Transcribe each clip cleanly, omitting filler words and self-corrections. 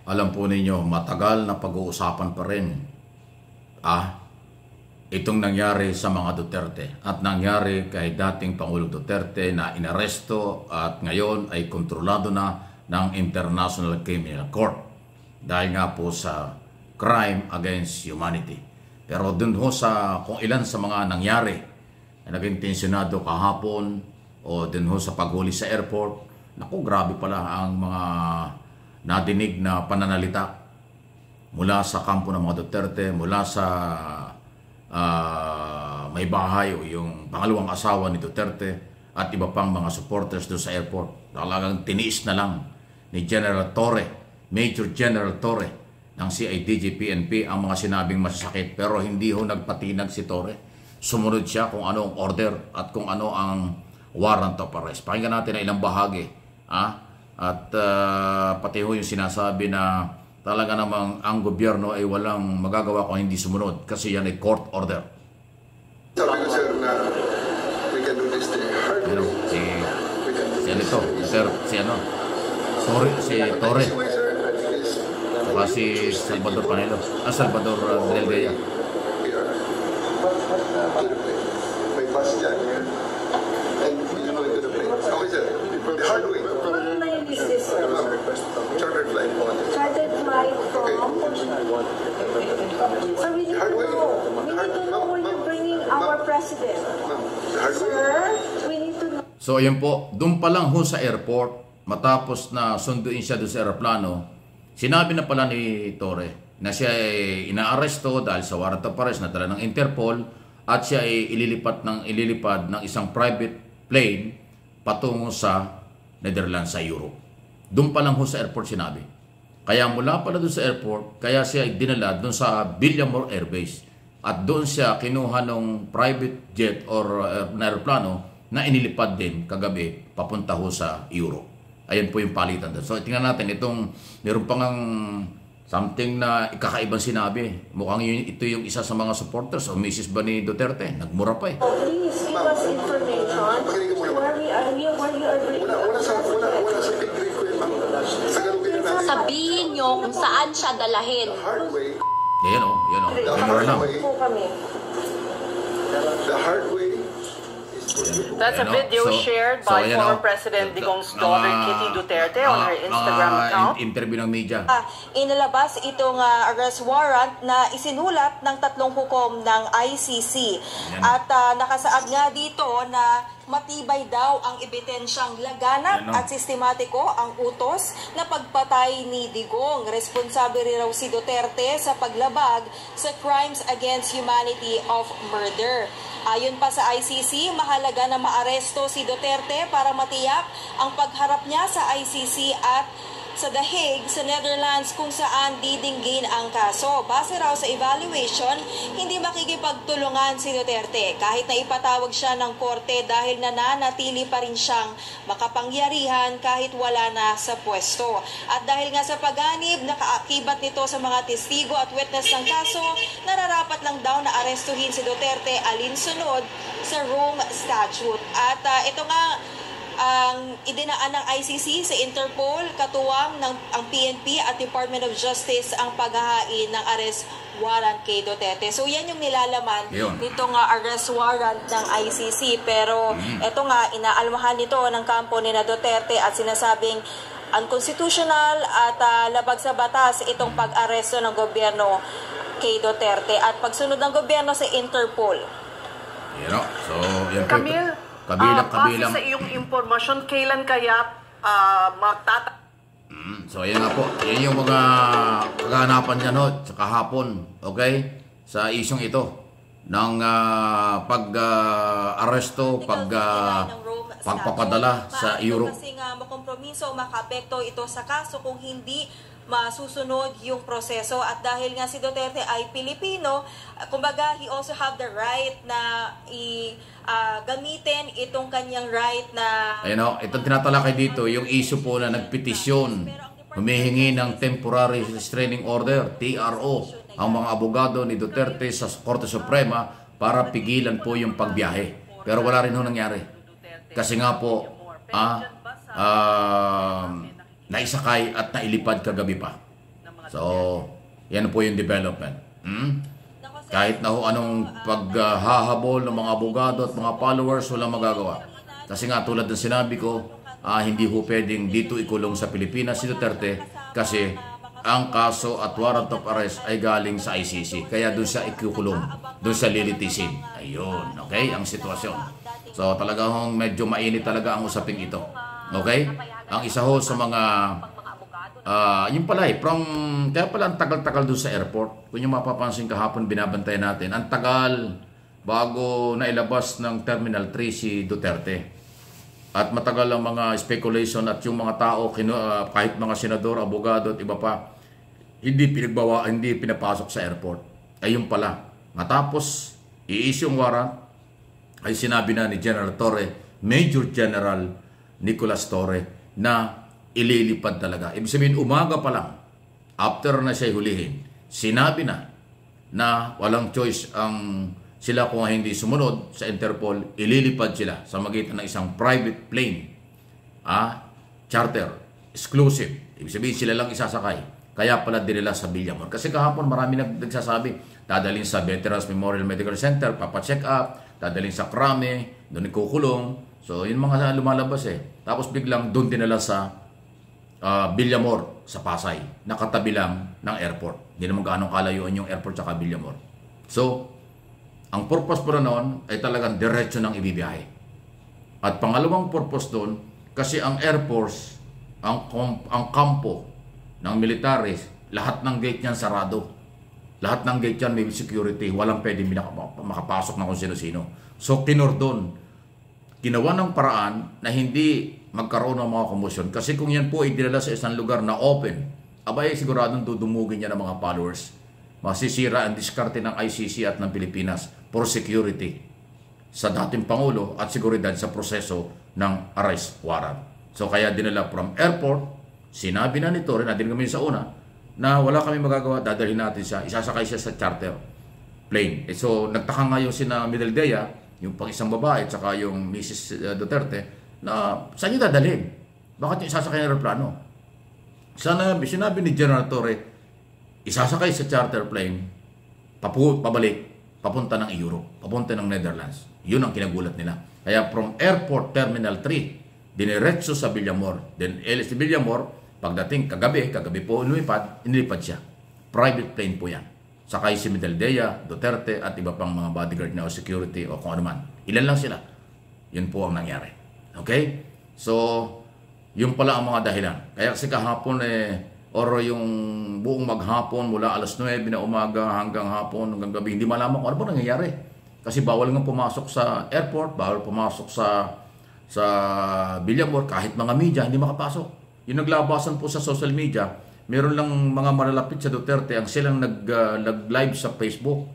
Alam po ninyo, matagal na pag-uusapan pa rin itong nangyari sa mga Duterte at nangyari kay dating Pangulong Duterte na inaresto at ngayon ay kontrolado na ng International Criminal Court dahil nga po sa crime against humanity. Pero dun ho sa kung ilan sa mga nangyari na naging tensyonado kahapon o dun ho sa paghuli sa airport, naku, grabe pala ang mga nadinig na pananalita mula sa kampo ng mga Duterte, mula sa may bahay o yung pangalawang asawa ni Duterte at iba pang mga supporters doon sa airport. Talagang tiniis na lang ni General Torre, Major General Torre ng CIDG-PNP ang mga sinabing masasakit, pero hindi ho nagpatinag si Torre. Sumunod siya kung ano ang order at kung ano ang warrant of arrest. Pakinggan natin ang ilang bahagi. At pati ho yung sinasabi na talaga namang ang gobyerno ay walang magagawa kung hindi sumunod kasi yan ay court order. Sabi ko sir na we can do this the hard way. Si Torre. Saka si Salvador Panelo. Salvador Del Dea. May bus dyan here. And we go into the plane. Okay sir, the hard way. Chartered flight. Chartered flight from... So we need to know. We need to know when you're bringing our president. Sir, we need to know. So ayan po, doon pa lang ho sa airport, matapos na sunduin siya doon sa aeroplano, sinabi na pala ni Torre na siya ay inaaresto dahil sa warrant of arrest na dala ng Interpol at siya ay ililipad ng isang private plane patungo sa Netherlands sa Europe. Doon pa lang ho sa airport sinabi. Kaya mula pala doon sa airport, kaya siya ay dinala doon sa Villamor Air Base. At doon siya kinuha ng private jet or na aeroplano na inilipad din kagabi papunta ho sa Europe. Ayan po yung palitan doon. So tingnan natin itong meron pang something na ikakaibang sinabi. Mukhang ito yung isa sa mga supporters o Mrs. ba ni Duterte. Nagmura pa eh. Please give us information where we are bringing Wala sa pigri ko yung Sabihin nyo kung saan siya dalahin. hard way. Yan o. Memora lang. The hard way. That's a video shared by former President Digong's daughter Kitty Duterte on her Instagram account. Interview ng media. Inilabas itong arrest warrant na isinulat ng 3 hukom ng ICC. At nakasaad nga dito na matibay daw ang ebidensyang laganap at sistematiko ang utos na pagpatay ni Digong. Responsable rin raw si Duterte sa paglabag sa crimes against humanity of murder. Ayon pa sa ICC, mahalaga na maaresto si Duterte para matiyak ang pagharap niya sa ICC at sa The Hague sa Netherlands kung saan didinggin ang kaso. Base raw sa evaluation, hindi makikipagtulungan si Duterte kahit na ipatawag siya ng korte dahil nananatili pa rin siyang makapangyarihan kahit wala na sa pwesto. At dahil nga sa pagganib, nakaakibat nito sa mga testigo at witness ng kaso, nararapat lang daw na arestuhin si Duterte alinsunod sa Rome Statute. At ito nga, ang idinaan ng ICC sa Interpol, katuwang ng ang PNP at Department of Justice ang paghahain ng arrest warrant kay Duterte. So yan yung nilalaman nitong arrest warrant ng ICC. Pero ito nga, inaalmahan nito ng kampo ni na Duterte at sinasabing unconstitutional at labag sa batas itong pag-aresto ng gobyerno kay Duterte at pagsunod ng gobyerno sa Interpol. So, yan po. Camille, base sa iyong impormasyon, kailan kaya So, ayan nga po. Yan yung mga kaganapan niya sa kahapon. Okay? Sa isyong ito. Ng pag-aresto, pagpapadala sa Europe. Kasi nga makompromiso, makaapekto ito sa kaso kung hindi masusunod yung proseso. At dahil nga si Duterte ay Pilipino, kumbaga he also have the right na gamitin itong kanyang right na... Ayun o, itong tinatalakay dito, yung issue po na nagpetisyon, humihingi ng Temporary Restraining Order, TRO, ang mga abogado ni Duterte sa Korte Suprema para pigilan po yung pagbiyahe. Pero wala rin ho nangyari. Kasi nga po, naisakay at nailipad kagabi pa. So, yan po yung development. Kahit na anong paghahabol ng mga abogado at mga followers, walang magagawa. Kasi nga tulad ng sinabi ko, hindi ho pwedeng dito ikulong sa Pilipinas si Duterte kasi ang kaso at warrant of arrest ay galing sa ICC. Kaya doon siya ikukulong, doon siya lilitisin. Ayun, okay, ang sitwasyon. So talagang medyo mainit talaga ang usaping ito. Okay? Ang isa ho sa mga yun pala kaya pala ang tagal-tagal doon sa airport. Kung yung mapapansin kahapon binabantay natin, ang tagal bago nailabas ng Terminal 3 si Duterte. At matagal ang mga speculation at yung mga tao, kahit mga senador, abogado at iba pa, hindi pinapasok sa airport. Ayun pala. Matapos i-issue yung warrant, ay sinabi na ni General Torre, Major General Nicolas Torre, na ililipad talaga. Ibig sabihin, umaga pa lang, after na siya hulihin, sinabi na walang choice ang sila kung hindi sumunod sa Interpol, ililipad sila sa magitan ng isang private plane. Charter, exclusive. Ibig sabihin, sila lang isasakay. Kaya pala dinila sa Villamor. Kasi kahapon marami nagsasabi, dadalhin sa Veterans Memorial Medical Center, papacheck up, dadalhin sa Krame, doon ikukulong. So, yun mga lumalabas Tapos biglang doon dinala sa Villamor sa Pasay, nakatabi lang ng airport. Hindi naman gaano kalayuan yung airport sa Villamor. So, ang purpose po na noon ay talagang diretso ng ibibiyahe. At pangalawang purpose doon, kasi ang Air Force, ang kampo ng militaris, lahat ng gate niyan sarado. Lahat ng gate niyan may security, walang pwede makapasok na kung sino-sino. So, kinordon, ginawa ng paraan na hindi magkaroon ng mga komosyon. Kasi kung yan po ay dinala sa isang lugar na open, abay siguradong dudumugin niya ng mga followers. Masisira ang diskarte ng ICC at ng Pilipinas for security sa dating Pangulo at seguridad sa proseso ng arrest warrant. So kaya dinala from airport, sinabi na ni Torre, natin kami sa una, na wala kami magagawa, dadalhin natin siya, isasakay siya sa charter plane. So nagtaka nga yung sina Mideldea, yung pang-isang babae at saka yung Mrs. Duterte, na saan niyo dadalhin? Bakit yung isasakay ng aeroplano? Sinabi ni General Torre, isasakay sa charter plane, pabalik, papunta ng Europe, papunta ng Netherlands. Yun ang kinagulat nila. Kaya from Airport Terminal 3, diniretso sa Villamor. Then LS Villamor, pagdating kagabi po inilipad siya. Private plane po yan. Sakay si Mideldea, Duterte at iba pang mga bodyguard niya o security o kung ano man. Ilan lang sila. Yun po ang nangyari. Okay? So, yun pala ang mga dahilan. Kaya kasi kahapon or yung buong maghapon mula alas 9 na umaga hanggang hapon, hanggang gabi, hindi malaman kung ano ba nangyayari. Kasi bawal nga pumasok sa airport, bawal pumasok sa Villamor, kahit mga media, hindi makapasok. Yung naglabasan po sa social media, meron lang mga malalapit sa Duterte ang silang nag-live sa Facebook.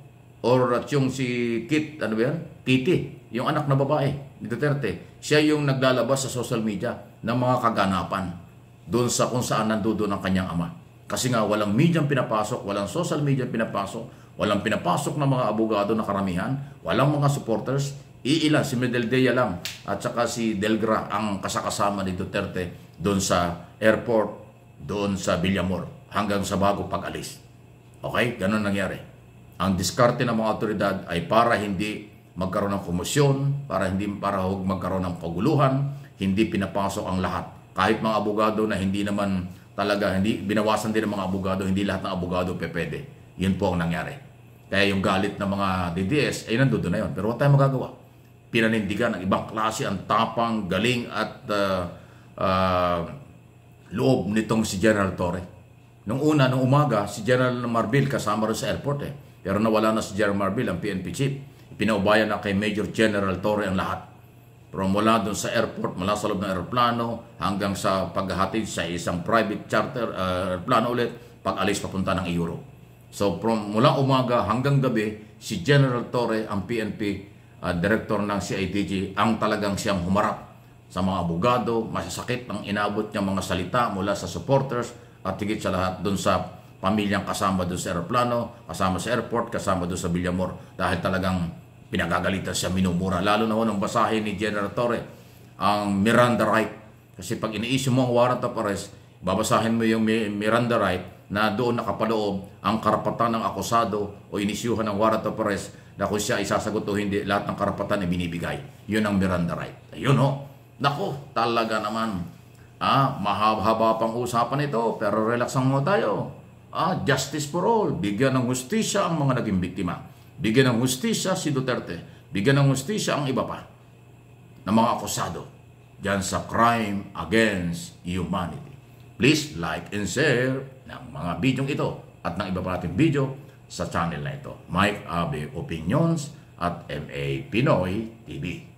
Or at yung si Kit, ano ba yan? Kitty, yung anak na babae ni Duterte. Siya yung naglalabas sa social media ng mga kaganapan doon sa kung saan nandoon ang kanyang ama. Kasi nga walang media pinapasok, walang social media pinapasok, walang pinapasok ng mga abogado na karamihan, walang mga supporters, iilan, si Mideldea lang at saka si Delgra ang kasakasama ni Duterte doon sa airport, doon sa Villamor, hanggang sa bago pag-alis. Okay? Ganun nangyari. Ang diskarte ng mga otoridad ay para hindi magkaroon ng komosyon, para magkaroon ng kaguluhan, hindi pinapasok ang lahat. Kahit mga abogado na hindi naman talaga, hindi binawasan din ng mga abogado, hindi lahat ng abogado pwede. Yun po ang nangyari. Kaya yung galit ng mga DDS ay nandoon na yun. Pero wala tayong magagawa. Pinanindigan ng ibang klase ang tapang, galing at loob nitong si General Torre. Nung umaga, si General Marbil kasama rin sa airport Pero nawala na si General Marbil, ang PNP chief. Pinaubayan na kay Major General Torre ang lahat. From mula doon sa airport, mula sa loob ng aeroplano, hanggang sa paghahatid sa isang private charter aeroplano ulit, pag-alis papunta ng Europe. So from mula umaga hanggang gabi, si General Torre, ang PNP director ng CIDG, ang talagang siyang humarap sa mga abogado, masasakit ang inabot niya mga salita mula sa supporters at higit sa lahat doon sa pamilyang kasama doon sa aeroplano, kasama sa airport, kasama doon sa Villamor, dahil talagang pinagagalitan siya, minumura. Lalo na nung basahin ni General Torre ang Miranda right. Kasi pag ini-issue mo ang warrant of arrest, babasahin mo yung Miranda right, na doon nakapaloob ang karapatan ng akusado o inisyuhan ng warrant of arrest na kung siya isasagot o hindi, lahat ng karapatan ay binibigay. Yun ang Miranda right. Ayun ho. Nako, talaga naman. Mahaba pang usapan ito, pero relax lang mo tayo. Justice for all. Bigyan ng hustisya ang mga naging biktima. Bigyan ng hustisya si Duterte. Bigyan ng hustisya ang iba pa na mga akusado dyan sa crime against humanity. Please like and share ng mga bidyong ito at ng iba pa nating video sa channel na ito. Mike Abe Opinions at MA Pinoy TV.